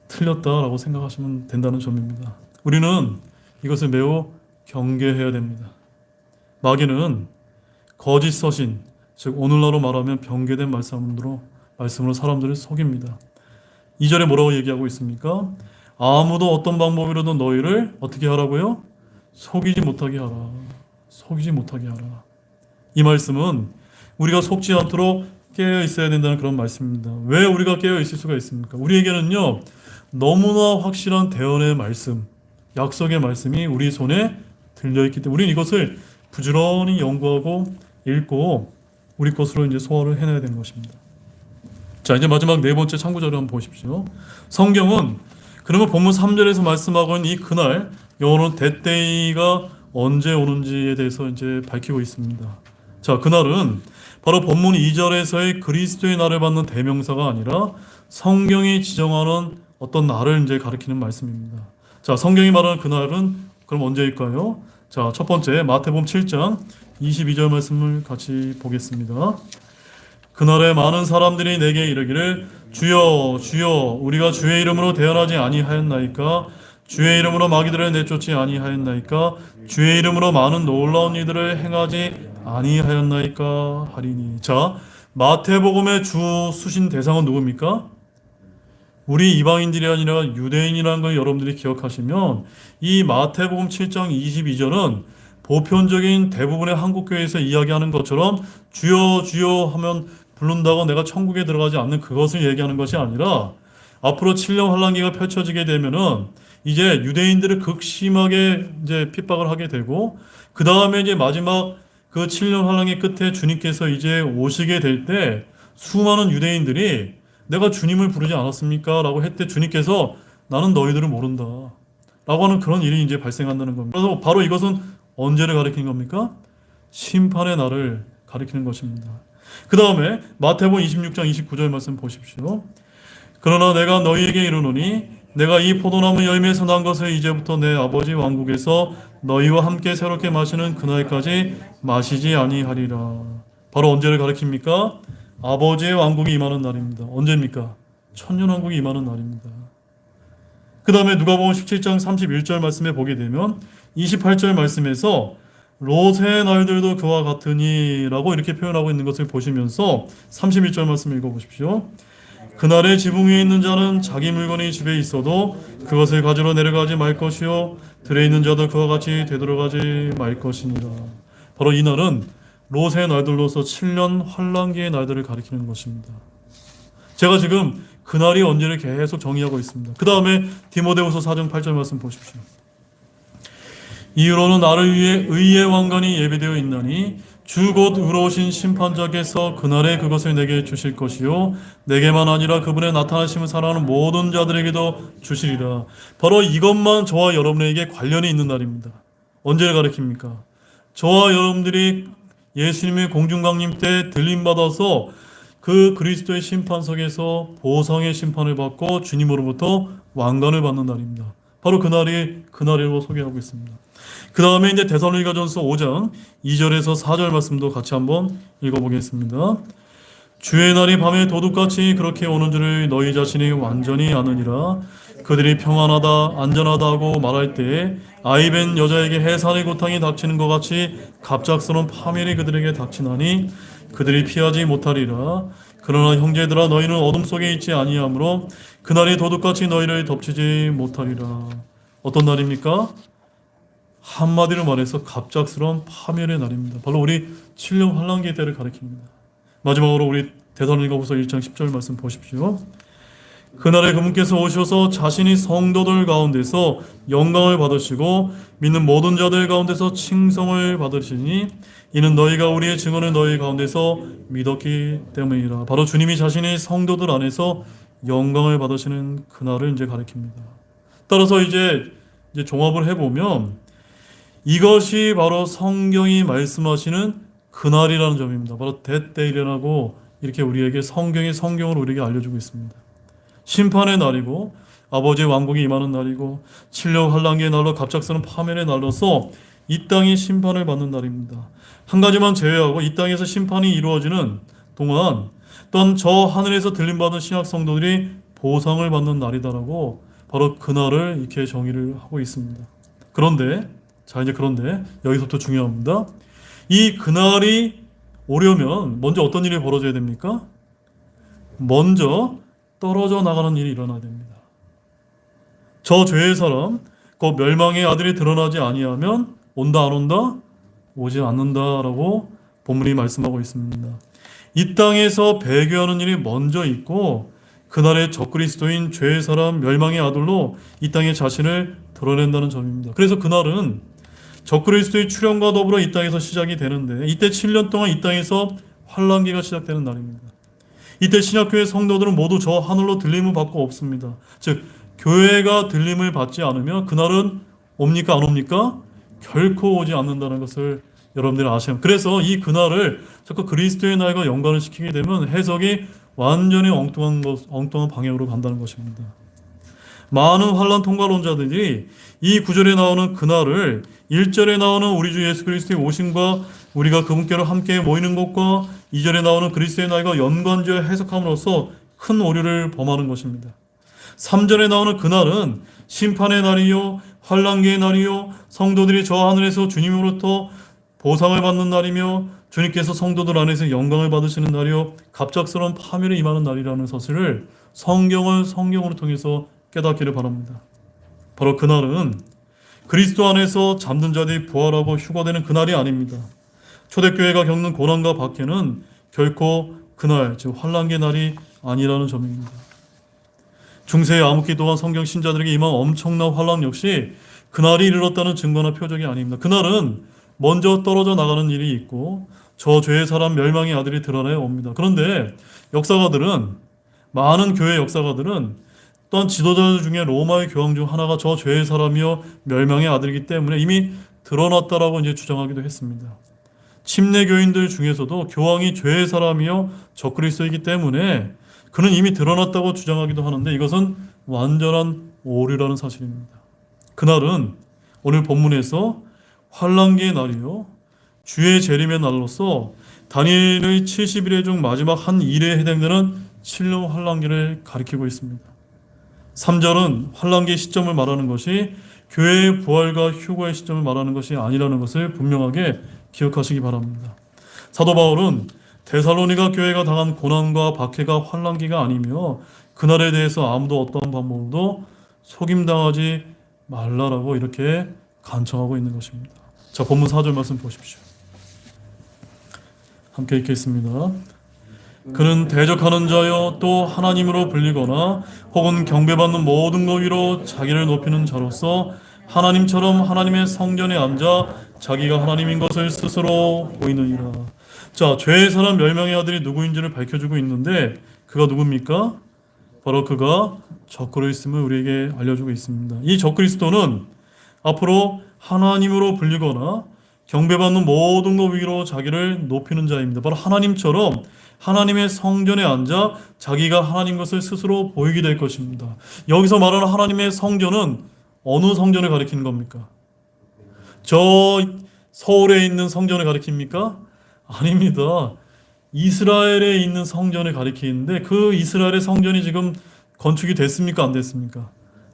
틀렸다라고 생각하시면 된다는 점입니다. 우리는 이것을 매우 경계해야 됩니다. 마귀는 거짓 서신, 즉 오늘날로 말하면 변개된 말씀으로 사람들을 속입니다. 2절에 뭐라고 얘기하고 있습니까? 아무도 어떤 방법으로든 너희를 어떻게 하라고요? 속이지 못하게 하라. 속이지 못하게 하라. 이 말씀은 우리가 속지 않도록 깨어 있어야 된다는 그런 말씀입니다. 왜 우리가 깨어 있을 수가 있습니까? 우리에게는요, 너무나 확실한 대언의 말씀, 약속의 말씀이 우리 손에 들려있기 때문에 우리는 이것을 부지런히 연구하고 읽고 우리 것으로 이제 소화를 해내야 되는 것입니다. 자, 이제 마지막 네 번째 참고자료 한번 보십시오. 성경은 그러면 본문 3절에서 말씀하고 있는 이 그날, 영어로는 that day가 언제 오는지에 대해서 이제 밝히고 있습니다. 자, 그날은 바로 본문 2절에서의 그리스도의 날을 받는 대명사가 아니라 성경이 지정하는 어떤 날을 이제 가리키는 말씀입니다. 자, 성경이 말하는 그날은 그럼 언제일까요? 자, 첫 번째 마태복음 7장 22절 말씀을 같이 보겠습니다. 그날에 많은 사람들이 내게 이르기를 주여 주여 우리가 주의 이름으로 대언하지 아니하였나이까 주의 이름으로 마귀들을 내쫓지 아니하였나이까 주의 이름으로 많은 놀라운 일들을 행하지 아니하였나이까 하리니. 자, 마태복음의 주 수신 대상은 누굽니까? 우리 이방인들이 아니라 유대인이라는 걸 여러분들이 기억하시면 이 마태복음 7장 22절은 보편적인 대부분의 한국교회에서 이야기하는 것처럼 주여 주여 하면 부른다고 내가 천국에 들어가지 않는 그것을 얘기하는 것이 아니라 앞으로 7년 환란기가 펼쳐지게 되면은 이제 유대인들을 극심하게 이제 핍박을 하게 되고 그 다음에 이제 마지막 그 7년 환란기 끝에 주님께서 이제 오시게 될 때 수많은 유대인들이 내가 주님을 부르지 않았습니까? 라고 했을 때 주님께서 나는 너희들을 모른다 라고 하는 그런 일이 이제 발생한다는 겁니다. 그래서 바로 이것은 언제를 가리키는 겁니까? 심판의 날을 가리키는 것입니다. 그 다음에 마태복음 26장 29절 말씀 보십시오. 그러나 내가 너희에게 이르노니 내가 이 포도나무 열매에서 난 것을 이제부터 내 아버지 왕국에서 너희와 함께 새롭게 마시는 그날까지 마시지 아니하리라. 바로 언제를 가리킵니까? 아버지의 왕국이 임하는 날입니다. 언제입니까? 천년왕국이 임하는 날입니다. 그 다음에 누가복음 17장 31절 말씀에 보게 되면 28절 말씀에서 롯의 날들도 그와 같으니 라고 이렇게 표현하고 있는 것을 보시면서 31절 말씀 읽어보십시오. 그날에 지붕 위에 있는 자는 자기 물건이 집에 있어도 그것을 가지러 내려가지 말 것이요 들에 있는 자도 그와 같이 되돌아가지 말 것이니라. 바로 이 날은 롯의 날들로서 7년 환란기의 날들을 가리키는 것입니다. 제가 지금 그날이 언제를 계속 정의하고 있습니다. 그 다음에 디모데후서 4장 8절 말씀 보십시오. 이후로는 나를 위해 의의 왕관이 예비되어 있나니 주 곧 의로우신 심판자께서 그날에 그것을 내게 주실 것이요 내게만 아니라 그분의 나타나심을 사랑하는 모든 자들에게도 주시리라. 바로 이것만 저와 여러분에게 관련이 있는 날입니다. 언제를 가리킵니까? 저와 여러분들이 예수님의 공중강림 때 들림받아서 그 그리스도의 심판석에서 보상의 심판을 받고 주님으로부터 왕관을 받는 날입니다. 바로 그날이라고 소개하고 있습니다. 그 다음에 이제 데살로니가전서 5장 2절에서 4절 말씀도 같이 한번 읽어보겠습니다. 주의 날이 밤에 도둑같이 그렇게 오는 줄을 너희 자신이 완전히 아느니라. 그들이 평안하다 안전하다 하고 말할 때에 아이벤 여자에게 해산의 고통이 닥치는 것 같이 갑작스러운 파멸이 그들에게 닥치나니 그들이 피하지 못하리라. 그러나 형제들아 너희는 어둠 속에 있지 아니하므로 그날이 도둑같이 너희를 덮치지 못하리라. 어떤 날입니까? 한마디로 말해서 갑작스러운 파멸의 날입니다. 바로 우리 7년 환란기의 때를 가리킵니다. 마지막으로 우리 데살로니가후서 1장 10절 말씀 보십시오. 그날에 그분께서 오셔서 자신이 성도들 가운데서 영광을 받으시고 믿는 모든 자들 가운데서 칭송을 받으시니 이는 너희가 우리의 증언을 너희 가운데서 믿었기 때문이라. 바로 주님이 자신이 성도들 안에서 영광을 받으시는 그날을 이제 가리킵니다. 따라서 이제 종합을 해보면 이것이 바로 성경이 말씀하시는 그날이라는 점입니다. 바로 that day라고 이렇게 우리에게 성경으로 우리에게 알려주고 있습니다. 심판의 날이고 아버지의 왕국이 임하는 날이고 7년 환란기의 날로 갑작스러운 파멸의 날로서 이 땅이 심판을 받는 날입니다. 한 가지만 제외하고 이 땅에서 심판이 이루어지는 동안 또한 저 하늘에서 들림받은 신약 성도들이 보상을 받는 날이다라고 바로 그날을 이렇게 정의를 하고 있습니다. 그런데 여기서부터 중요합니다. 이 그날이 오려면 먼저 어떤 일이 벌어져야 됩니까? 먼저 떨어져 나가는 일이 일어나야 됩니다. 저 죄의 사람, 곧 멸망의 아들이 드러나지 아니하면 온다 안 온다? 오지 않는다라고 본문이 말씀하고 있습니다. 이 땅에서 배교하는 일이 먼저 있고 그날의 적그리스도인 죄의 사람 멸망의 아들로 이 땅에 자신을 드러낸다는 점입니다. 그래서 그날은 적그리스도의 출현과 더불어 이 땅에서 시작이 되는데 이때 7년 동안 이 땅에서 환란기가 시작되는 날입니다. 이때 신약교회 성도들은 모두 저 하늘로 들림을 받고 없습니다. 즉 교회가 들림을 받지 않으면 그날은 옵니까 안 옵니까? 결코 오지 않는다는 것을 여러분들이 아셔야 합니다. 그래서 이 그날을 자꾸 그리스도의 날과 연관을 시키게 되면 해석이 완전히 엉뚱한 방향으로 간다는 것입니다. 많은 환란 통과론자들이 이 구절에 나오는 그날을 1절에 나오는 우리 주 예수 그리스도의 오심과 우리가 그분께로 함께 모이는 것과 2절에 나오는 그리스도의 날과 연관지어 해석함으로써 큰 오류를 범하는 것입니다. 3절에 나오는 그날은 심판의 날이요 환란기의 날이요 성도들이 저 하늘에서 주님으로부터 보상을 받는 날이며 주님께서 성도들 안에서 영광을 받으시는 날이요 갑작스러운 파멸이 임하는 날이라는 사실을 성경으로 통해서 깨닫기를 바랍니다. 바로 그날은 그리스도 안에서 잠든 자들이 부활하고 휴거되는 그날이 아닙니다. 초대교회가 겪는 고난과 박해는 결코 그날, 즉 환란기의 날이 아니라는 점입니다. 중세의 암흑기 동안 성경 신자들에게 임한 엄청난 환란 역시 그날이 이르렀다는 증거나 표적이 아닙니다. 그날은 먼저 떨어져 나가는 일이 있고 저 죄의 사람 멸망의 아들이 드러나야 옵니다. 그런데 많은 교회 역사가들은 또한 지도자들 중에 로마의 교황 중 하나가 저 죄의 사람이요 멸망의 아들이기 때문에 이미 드러났다라고 이제 주장하기도 했습니다. 침례 교인들 중에서도 교황이 죄의 사람이요 적그리스도이기 때문에 그는 이미 드러났다고 주장하기도 하는데 이것은 완전한 오류라는 사실입니다. 그날은 오늘 본문에서 환란기의 날이요 주의 재림의 날로서 다니엘의 70일의 중 마지막 한 일에 해당되는 7년 환란기를 가리키고 있습니다. 3절은 환란기의 시점을 말하는 것이 교회의 부활과 휴거의 시점을 말하는 것이 아니라는 것을 분명하게 기억하시기 바랍니다. 사도 바울은 데살로니가 교회가 당한 고난과 박해가 환란기가 아니며 그날에 대해서 아무도 어떠한 방법으로도 속임당하지 말라라고 이렇게 간청하고 있는 것입니다. 자, 본문 4절 말씀 보십시오. 함께 읽겠습니다. 그는 대적하는 자여 또 하나님으로 불리거나 혹은 경배받는 모든 것 위로 자기를 높이는 자로서 하나님처럼 하나님의 성전에 앉아 자기가 하나님인 것을 스스로 보이느니라. 자, 죄의 사람 멸망의 아들이 누구인지를 밝혀주고 있는데 그가 누굽니까? 바로 그가 적그리스도임을 우리에게 알려주고 있습니다. 이 적그리스도는 앞으로 하나님으로 불리거나 경배받는 모든 것 위로 자기를 높이는 자입니다. 바로 하나님처럼 하나님의 성전에 앉아 자기가 하나님 것을 스스로 보이게 될 것입니다. 여기서 말하는 하나님의 성전은 어느 성전을 가리키는 겁니까? 저 서울에 있는 성전을 가리킵니까? 아닙니다. 이스라엘에 있는 성전을 가리키는데 그 이스라엘의 성전이 지금 건축이 됐습니까? 안 됐습니까?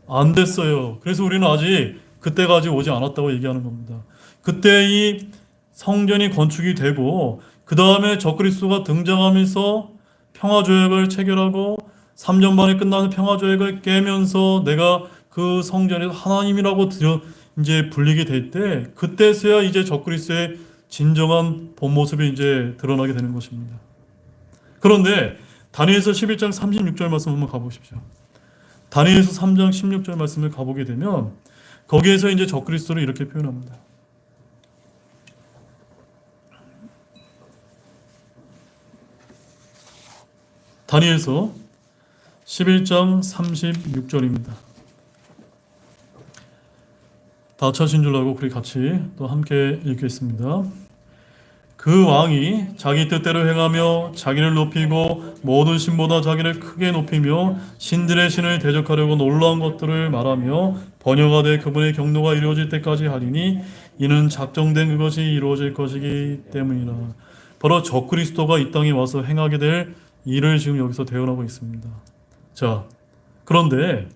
안 됐어요. 그래서 우리는 아직 그때가 아직 오지 않았다고 얘기하는 겁니다. 그때 이 성전이 건축이 되고 그 다음에 적그리스도가 등장하면서 평화조약을 체결하고 3년 만에 끝나는 평화조약을 깨면서 내가 그 성전에서 하나님이라고 이제 불리게 될 때 그때서야 이제 적그리스도의 진정한 본 모습이 이제 드러나게 되는 것입니다. 그런데 다니엘서 11장 36절 말씀 한번 가보십시오. 다니엘서 3장 16절 말씀을 가보게 되면 거기에서 이제 적그리스도를 이렇게 표현합니다. 다니엘서 11장 36절입니다. 다 찾으신 줄 알고 우리 같이 또 함께 읽겠습니다. 그 왕이 자기 뜻대로 행하며 자기를 높이고 모든 신보다 자기를 크게 높이며 신들의 신을 대적하려고 놀라운 것들을 말하며 번영하되 그분의 경노가 이루어질 때까지 하리니 이는 작정된 그것이 이루어질 것이기 때문이라. 바로 적그리스도가 이 땅에 와서 행하게 될 일을 지금 여기서 대언하고 있습니다. 자, 그런데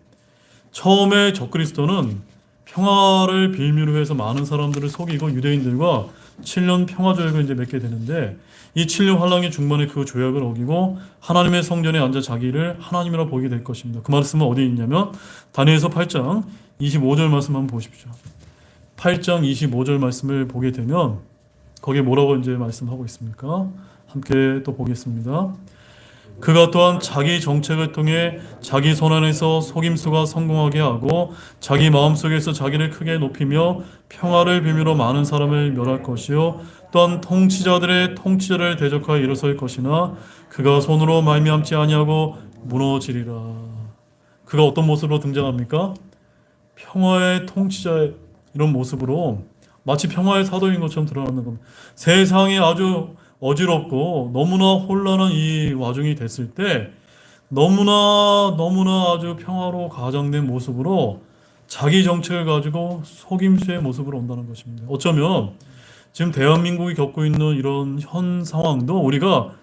처음에 적그리스도는 평화를 빌미로 해서 많은 사람들을 속이고 유대인들과 7년 평화조약을 이제 맺게 되는데 이 7년 환란기 중반에 그 조약을 어기고 하나님의 성전에 앉아 자기를 하나님이라 보이게 될 것입니다. 그 말씀은 어디에 있냐면 다니엘서 8장 25절 말씀 한번 보십시오. 8장 25절 말씀을 보게 되면 거기에 뭐라고 이제 말씀하고 있습니까? 함께 또 보겠습니다. 그가 또한 자기 정책을 통해 자기 손안에서 속임수가 성공하게 하고 자기 마음속에서 자기를 크게 높이며 평화를 비밀로 많은 사람을 멸할 것이요 또한 통치자들의 통치자를 대적하여 일어설 것이나 그가 손으로 말미암지 아니하고 무너지리라. 그가 어떤 모습으로 등장합니까? 평화의 통치자의 이런 모습으로 마치 평화의 사도인 것처럼 드러나는 겁니다. 세상이 아주 어지럽고 너무나 혼란한 이 와중이 됐을 때 너무나 아주 평화로 가장된 모습으로 자기 정책을 가지고 속임수의 모습으로 온다는 것입니다. 어쩌면 지금 대한민국이 겪고 있는 이런 현 상황도 우리가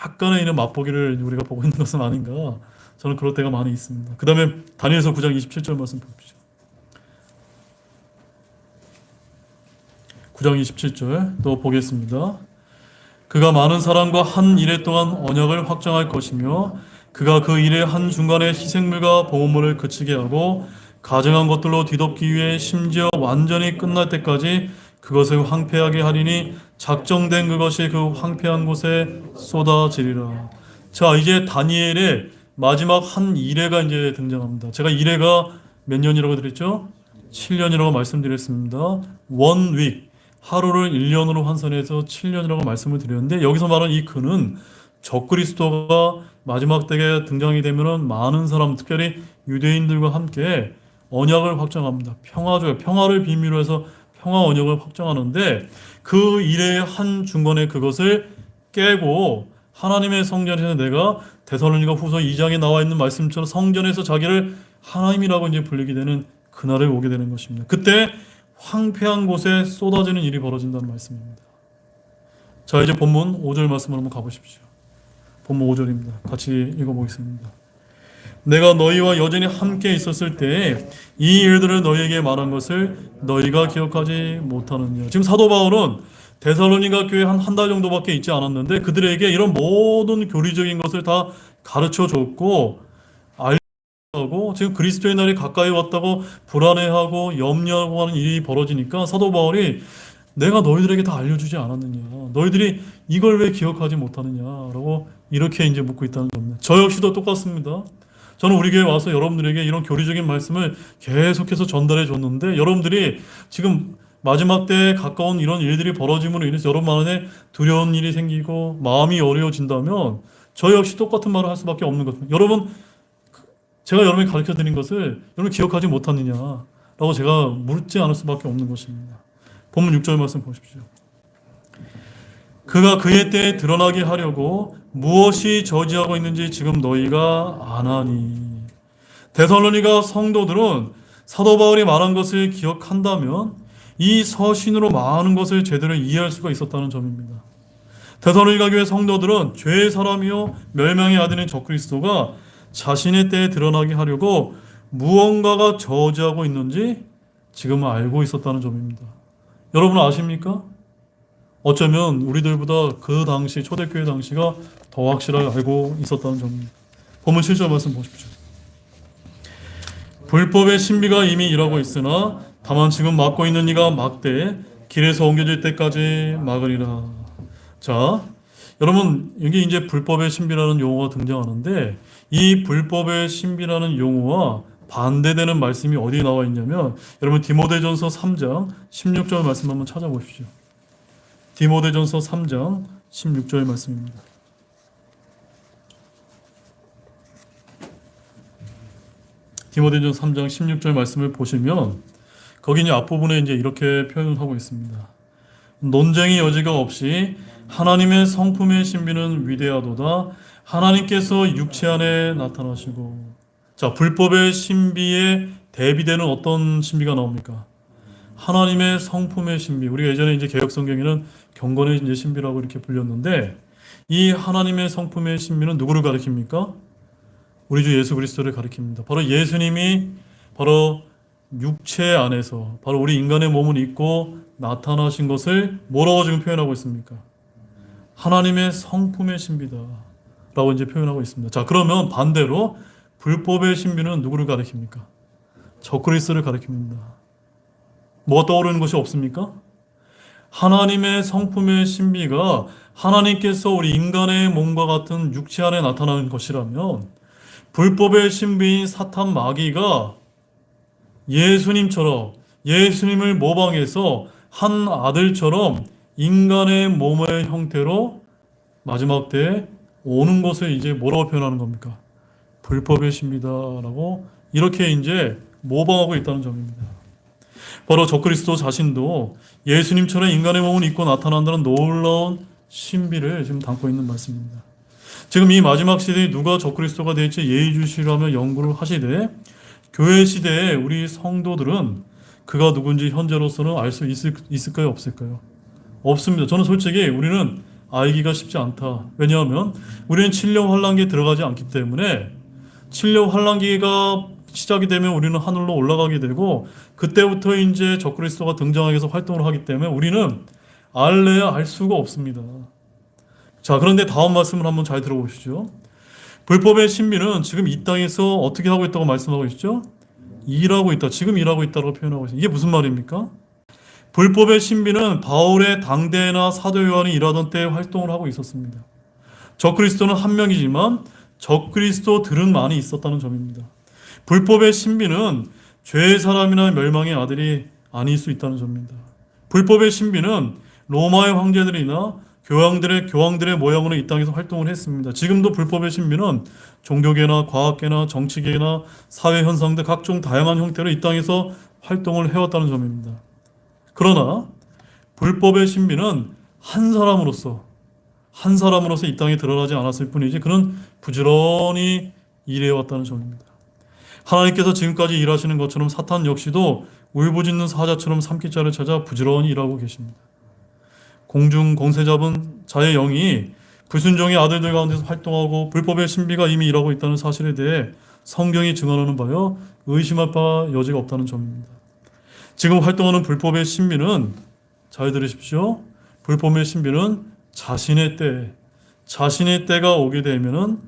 약간의 이런 맛보기를 우리가 보고 있는 것은 아닌가, 저는 그럴 때가 많이 있습니다. 그 다음에 다니엘서 9장 27절 말씀 봅시다. 9장 27절 또 보겠습니다. 그가 많은 사람과 한 일에 동안 언약을 확정할 것이며 그가 그 일의 한 중간에 희생물과 봉헌물을 그치게 하고 가증한 것들로 뒤덮기 위해 심지어 완전히 끝날 때까지 그것을 황폐하게 하리니 작정된 그것이 그 황폐한 곳에 쏟아지리라. 자, 이제 다니엘의 마지막 한 일회가 이제 등장합니다. 제가 일회가 몇 년이라고 드렸죠? 7년이라고 말씀드렸습니다. 원 윅, 하루를 1년으로 환산해서 7년이라고 말씀을 드렸는데 여기서 말하는 이 그는 적그리스도가 마지막 때에 등장이 되면은 많은 사람, 특별히 유대인들과 함께 언약을 확정합니다. 평화를 비밀로 해서 평화 언약을 확정하는데 그 일의 한 중간에 그것을 깨고 하나님의 성전에서 내가 데살로니가 후서 2장에 나와 있는 말씀처럼 성전에서 자기를 하나님이라고 이제 불리게 되는 그날에 오게 되는 것입니다. 그때 황폐한 곳에 쏟아지는 일이 벌어진다는 말씀입니다. 자, 이제 본문 5절 말씀을 한번 가보십시오. 본문 5절입니다. 같이 읽어보겠습니다. 내가 너희와 여전히 함께 있었을 때에 이 일들을 너희에게 말한 것을 너희가 기억하지 못하느냐. 지금 사도 바울은 데살로니가 교회 한 달 정도밖에 있지 않았는데 그들에게 이런 모든 교리적인 것을 다 가르쳐 줬고 알려하고 지금 그리스도의 날이 가까이 왔다고 불안해하고 염려하고 하는 일이 벌어지니까 사도 바울이 내가 너희들에게 다 알려주지 않았느냐, 너희들이 이걸 왜 기억하지 못하느냐라고 이렇게 이제 묻고 있다는 겁니다. 저 역시도 똑같습니다. 저는 우리 교회 와서 여러분들에게 이런 교리적인 말씀을 계속해서 전달해 줬는데 여러분들이 지금 마지막 때에 가까운 이런 일들이 벌어짐으로 인해서 여러분 안에 두려운 일이 생기고 마음이 어려워진다면 저 역시 똑같은 말을 할 수밖에 없는 거죠. 여러분, 제가 여러분에게 가르쳐 드린 것을 여러분 기억하지 못하느냐라고 제가 묻지 않을 수밖에 없는 것입니다. 본문 6절 말씀 보십시오. 그가 그의 때에 드러나게 하려고 무엇이 저지하고 있는지 지금 너희가 아나니. 데살로니가 성도들은 사도 바울이 말한 것을 기억한다면 이 서신으로 많은 것을 제대로 이해할 수가 있었다는 점입니다. 데살로니가 교회 성도들은 죄의 사람이요 멸망의 아들인 적그리스도가 자신의 때에 드러나게 하려고 무언가가 저지하고 있는지 지금 알고 있었다는 점입니다. 여러분 아십니까? 어쩌면 우리들보다 그 당시 초대교회 당시가 더 확실하게 알고 있었다는 점입니다. 본문 7절 말씀 보십시오. 불법의 신비가 이미 일하고 있으나 다만 지금 막고 있는 이가 막되 길에서 옮겨질 때까지 막으리라. 자, 여러분 여기 이제 불법의 신비라는 용어가 등장하는데 이 불법의 신비라는 용어와 반대되는 말씀이 어디에 나와 있냐면 여러분 디모데전서 3장 16절 말씀 한번 찾아보십시오. 디모데전서 3장 16절 말씀입니다. 디모데전서 3장 16절 말씀을 보시면 거기 이제 앞부분에 이제 이렇게 표현을 하고 있습니다. 논쟁의 여지가 없이 하나님의 성품의 신비는 위대하도다. 하나님께서 육체 안에 나타나시고. 자, 불법의 신비에 대비되는 어떤 신비가 나옵니까? 하나님의 성품의 신비. 우리가 예전에 이제 개역 성경에는 경건의 이제 신비라고 이렇게 불렸는데 이 하나님의 성품의 신비는 누구를 가리킵니까? 우리 주 예수 그리스도를 가리킵니다. 바로 예수님이 바로 육체 안에서 바로 우리 인간의 몸을 입고 나타나신 것을 뭐라고 지금 표현하고 있습니까? 하나님의 성품의 신비다 라고 이제 표현하고 있습니다. 자, 그러면 반대로 불법의 신비는 누구를 가리킵니까? 적그리스도를 가리킵니다. 뭐가 떠오르는 것이 없습니까? 하나님의 성품의 신비가 하나님께서 우리 인간의 몸과 같은 육체 안에 나타나는 것이라면 불법의 신비인 사탄 마귀가 예수님처럼 예수님을 모방해서 한 아들처럼 인간의 몸의 형태로 마지막 때에 오는 것을 이제 뭐라고 표현하는 겁니까? 불법의 신비다라고 이렇게 이제 모방하고 있다는 점입니다. 바로 적그리스도 자신도 예수님처럼 인간의 몸을 입고 나타난다는 놀라운 신비를 지금 담고 있는 말씀입니다. 지금 이 마지막 시대에 누가 적그리스도가 될지 예의주시라며 연구를 하시되 교회 시대에 우리 성도들은 그가 누군지 현재로서는 알 수 있을까요? 없을까요? 없습니다. 저는 솔직히 우리는 알기가 쉽지 않다. 왜냐하면 우리는 칠령 환란기에 들어가지 않기 때문에 칠령 환란기가 시작이 되면 우리는 하늘로 올라가게 되고 그때부터 이제 적그리스도가 등장하기 위해서 활동을 하기 때문에 우리는 알래야 알 수가 없습니다. 자, 그런데 다음 말씀을 한번 잘 들어보시죠. 불법의 신비는 지금 이 땅에서 어떻게 하고 있다고 말씀하고 있죠? 일하고 있다. 지금 일하고 있다고 표현하고 있습니다. 이게 무슨 말입니까? 불법의 신비는 바울의 당대나 사도 요한이 일하던 때 활동을 하고 있었습니다. 적그리스도는 한 명이지만 적그리스도들은 많이 있었다는 점입니다. 불법의 신비는 죄의 사람이나 멸망의 아들이 아닐 수 있다는 점입니다. 불법의 신비는 로마의 황제들이나 교황들의 모양으로 이 땅에서 활동을 했습니다. 지금도 불법의 신비는 종교계나 과학계나 정치계나 사회현상 등 각종 다양한 형태로 이 땅에서 활동을 해왔다는 점입니다. 그러나 불법의 신비는 한 사람으로서 이 땅에 드러나지 않았을 뿐이지 그는 부지런히 일해왔다는 점입니다. 하나님께서 지금까지 일하시는 것처럼 사탄 역시도 울부짖는 사자처럼 삼킬자를 찾아 부지런히 일하고 계십니다. 공중 공세 잡은 자의 영이 불순종의 아들들 가운데서 활동하고 불법의 신비가 이미 일하고 있다는 사실에 대해 성경이 증언하는 바여 의심할 바 여지가 없다는 점입니다. 지금 활동하는 불법의 신비는 잘 들으십시오. 불법의 신비는 자신의 때가 오게 되면은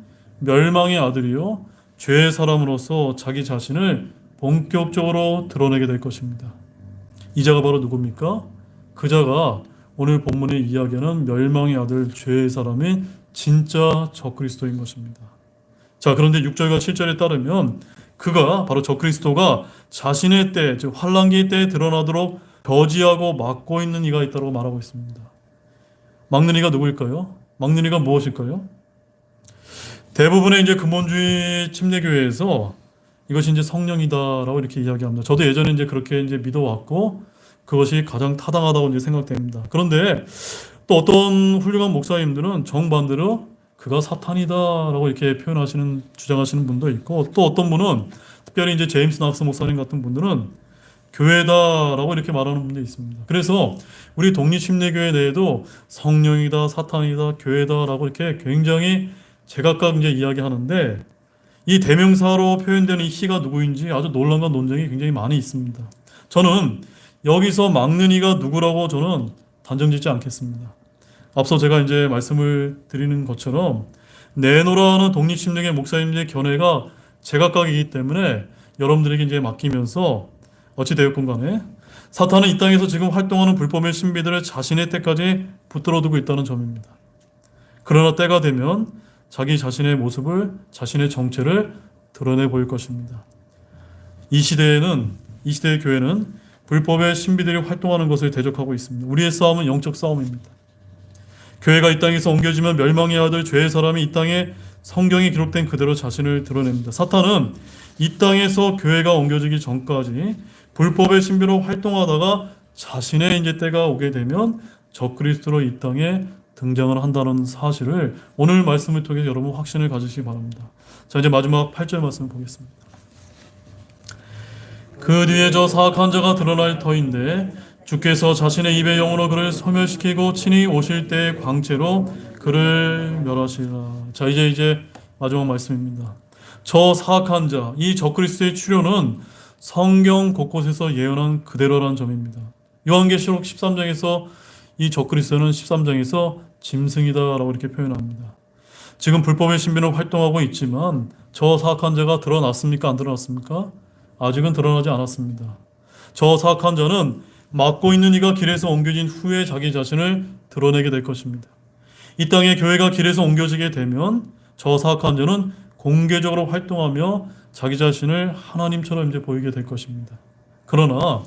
멸망의 아들이요 죄의 사람으로서 자기 자신을 본격적으로 드러내게 될 것입니다. 이 자가 바로 누굽니까? 그 자가 오늘 본문에 이야기하는 멸망의 아들 죄의 사람인 진짜 적그리스도인 것입니다. 자, 그런데 6절과 7절에 따르면 그가 바로 적그리스도가 자신의 때, 즉 환란기 때에 드러나도록 저지하고 막고 있는 이가 있다고 말하고 있습니다. 막는 이가 누구일까요? 막는 이가 무엇일까요? 대부분의 이제 근본주의 침례교회에서 이것이 이제 성령이다라고 이렇게 이야기합니다. 저도 예전에 이제 그렇게 이제 믿어왔고 그것이 가장 타당하다고 이제 생각됩니다. 그런데 또 어떤 훌륭한 목사님들은 정반대로 그가 사탄이다라고 이렇게 주장하시는 분도 있고 또 어떤 분은 특별히 이제 제임스 낙스 목사님 같은 분들은 교회다라고 이렇게 말하는 분도 있습니다. 그래서 우리 독립침례교회 내에도 성령이다, 사탄이다, 교회다라고 이렇게 굉장히 제각각 이제 이야기하는데 이 대명사로 표현되는 이 희가 누구인지 아주 논란과 논쟁이 굉장히 많이 있습니다. 저는 여기서 막는 이가 누구라고 저는 단정짓지 않겠습니다. 앞서 제가 이제 말씀을 드리는 것처럼 내노라는 독립침례교회 목사님들의 견해가 제각각이기 때문에 여러분들에게 이제 맡기면서 어찌 되었건 간에 사탄은 이 땅에서 지금 활동하는 불법의 신비들을 자신의 때까지 붙들어두고 있다는 점입니다. 그러나 때가 되면 자기 자신의 모습을, 자신의 정체를 드러내 보일 것입니다. 이 시대의 교회는 불법의 신비들이 활동하는 것을 대적하고 있습니다. 우리의 싸움은 영적 싸움입니다. 교회가 이 땅에서 옮겨지면 멸망의 아들 죄의 사람이 이 땅에 성경이 기록된 그대로 자신을 드러냅니다. 사탄은 이 땅에서 교회가 옮겨지기 전까지 불법의 신비로 활동하다가 자신의 이제 때가 오게 되면 적그리스도로 이 땅에 등장을 한다는 사실을 오늘 말씀을 통해 여러분 확신을 가지시기 바랍니다. 자, 이제 마지막 8절 말씀을 보겠습니다. 그 뒤에 저 사악한 자가 드러날 터인데 주께서 자신의 입의 영으로 그를 소멸시키고 친히 오실 때의 광채로 그를 멸하시리라. 자, 이제 마지막 말씀입니다. 저 사악한 자, 이 적그리스도의 출현은 성경 곳곳에서 예언한 그대로라는 점입니다. 요한계시록 13장에서 이 적그리스도는 13장에서 짐승이다라고 이렇게 표현합니다. 지금 불법의 신비는 활동하고 있지만 저 사악한 자가 드러났습니까? 안 드러났습니까? 아직은 드러나지 않았습니다. 저 사악한 자는 맡고 있는 이가 길에서 옮겨진 후에 자기 자신을 드러내게 될 것입니다. 이 땅에 교회가 길에서 옮겨지게 되면 저 사악한 자는 공개적으로 활동하며 자기 자신을 하나님처럼 이제 보이게 될 것입니다. 그러나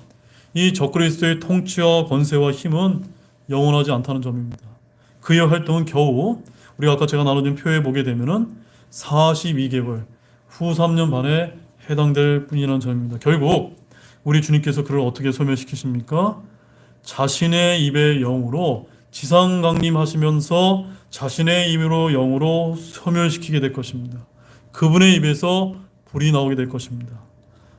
이 적그리스도의 통치와 권세와 힘은 영원하지 않다는 점입니다. 그의 활동은 겨우 우리가 아까 제가 나눠준 표에 보게 되면은 42개월 후 3년 반에 해당될 뿐이라는 점입니다. 결국 우리 주님께서 그를 어떻게 소멸시키십니까? 자신의 입의 영으로 지상 강림하시면서 자신의 입으로 영으로 소멸시키게 될 것입니다. 그분의 입에서 불이 나오게 될 것입니다.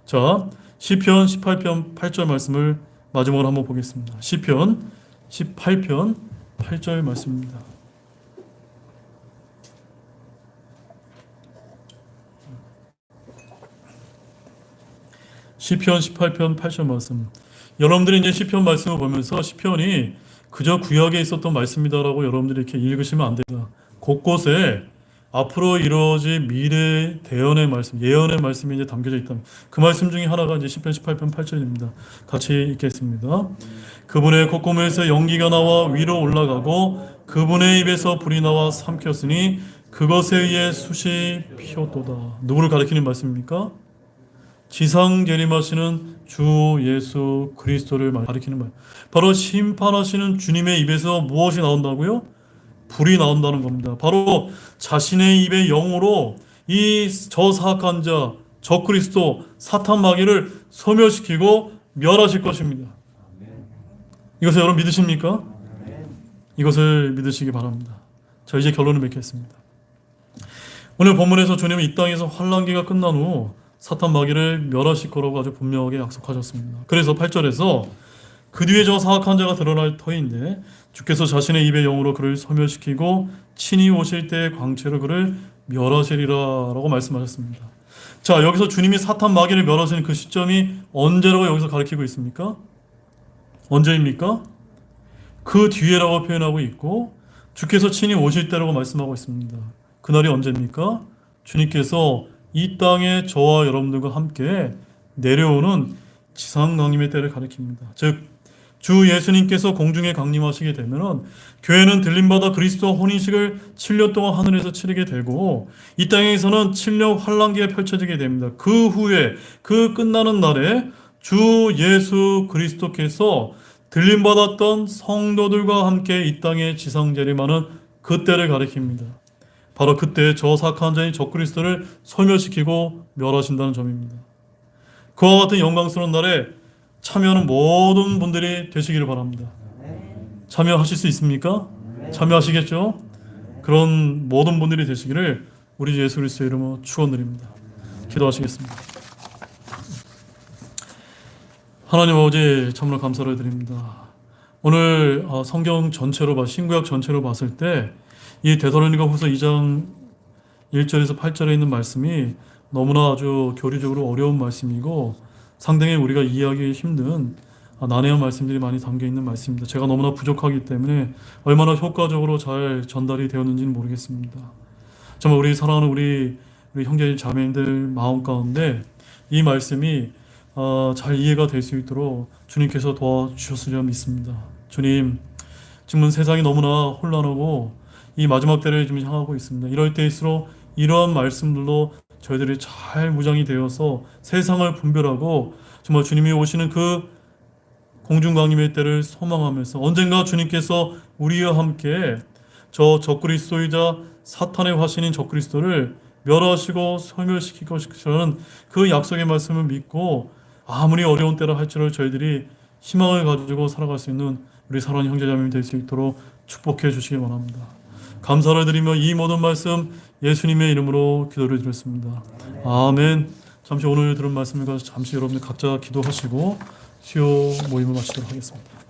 자, 시편 18편 8절 말씀을 마지막으로 한번 보겠습니다. 시편 18편 8절 말씀입니다. 시편 18편 8절 말씀. 여러분들이 이제 시편 말씀을 보면서 시편이 그저 구약에 있었던 말씀이다라고 여러분들이 이렇게 읽으시면 안 됩니다. 곳곳에 앞으로 이루어질 미래 대언의 말씀, 예언의 말씀이 이제 담겨져 있다. 그 말씀 중에 하나가 이제 시편 18편 8절입니다. 같이 읽겠습니다. 그분의 콧구멍에서 연기가 나와 위로 올라가고 그분의 입에서 불이 나와 삼켰으니 그것에 의해 숯이 피었도다. 누구를 가리키는 말씀입니까? 지상 재림하시는 주 예수 그리스도를 가리키는 말. 바로 심판하시는 주님의 입에서 무엇이 나온다고요? 불이 나온다는 겁니다. 바로 자신의 입의 영으로 이 저 사악한 자, 저 그리스도, 사탄 마귀를 소멸시키고 멸하실 것입니다. 이것을 여러분 믿으십니까? 이것을 믿으시기 바랍니다. 자, 이제 결론을 맺겠습니다. 오늘 본문에서 주님은 이 땅에서 환란기가 끝난 후 사탄 마귀를 멸하실 거라고 아주 분명하게 약속하셨습니다. 그래서 8절에서 그 뒤에 저 사악한 자가 드러날 터인데 주께서 자신의 입의 영으로 그를 소멸시키고 친히 오실 때의 광채로 그를 멸하시리라 라고 말씀하셨습니다. 자, 여기서 주님이 사탄 마귀를 멸하시는 그 시점이 언제라고 여기서 가리키고 있습니까? 언제입니까? 그 뒤에라고 표현하고 있고 주께서 친히 오실 때라고 말씀하고 있습니다. 그날이 언제입니까? 주님께서 이 땅에 저와 여러분들과 함께 내려오는 지상 강림의 때를 가리킵니다. 즉 주 예수님께서 공중에 강림하시게 되면은 교회는 들림받아 그리스도와 혼인식을 7년 동안 하늘에서 치르게 되고 이 땅에서는 7년 환란기가 펼쳐지게 됩니다. 그 후에 그 끝나는 날에 주 예수 그리스도께서 들림받았던 성도들과 함께 이 땅에 지상 재림하는 그때를 가리킵니다. 바로 그때 저 사악한 자인 적그리스도를 소멸시키고 멸하신다는 점입니다. 그와 같은 영광스러운 날에 참여하는 모든 분들이 되시기를 바랍니다. 참여하실 수 있습니까? 참여하시겠죠? 그런 모든 분들이 되시기를 우리 주 예수 그리스도의 이름으로 축원드립니다. 기도하시겠습니다. 하나님 아버지 참으로 감사를 드립니다. 오늘 성경 전체로 신구약 전체로 봤을 때 이 데살로니가 후서 2장 1절에서 8절에 있는 말씀이 너무나 아주 교리적으로 어려운 말씀이고 상당히 우리가 이해하기 힘든 난해한 말씀들이 많이 담겨있는 말씀입니다. 제가 너무나 부족하기 때문에 얼마나 효과적으로 잘 전달이 되었는지는 모르겠습니다. 정말 우리 사랑하는 우리 형제 자매님들 마음 가운데 이 말씀이 잘 이해가 될 수 있도록 주님께서 도와주셨으려 믿습니다. 주님, 지금은 세상이 너무나 혼란하고 이 마지막 때를 지금 향하고 있습니다. 이럴 때일수록 이러한 말씀들로 저희들이 잘 무장이 되어서 세상을 분별하고 정말 주님이 오시는 그 공중강림의 때를 소망하면서 언젠가 주님께서 우리와 함께 저 적그리스도이자 사탄의 화신인 적그리스도를 멸하시고 소멸시키고 싶으시는 그 약속의 말씀을 믿고 아무리 어려운 때라 할지라도 저희들이 희망을 가지고 살아갈 수 있는 우리 사랑하는 형제자매님이 될 수 있도록 축복해 주시기 바랍니다. 감사를 드리며 이 모든 말씀 예수님의 이름으로 기도를 드렸습니다. 아멘. 잠시 오늘 들은 말씀을 가지고 잠시 여러분들 각자 기도하시고 수요 모임을 마치도록 하겠습니다.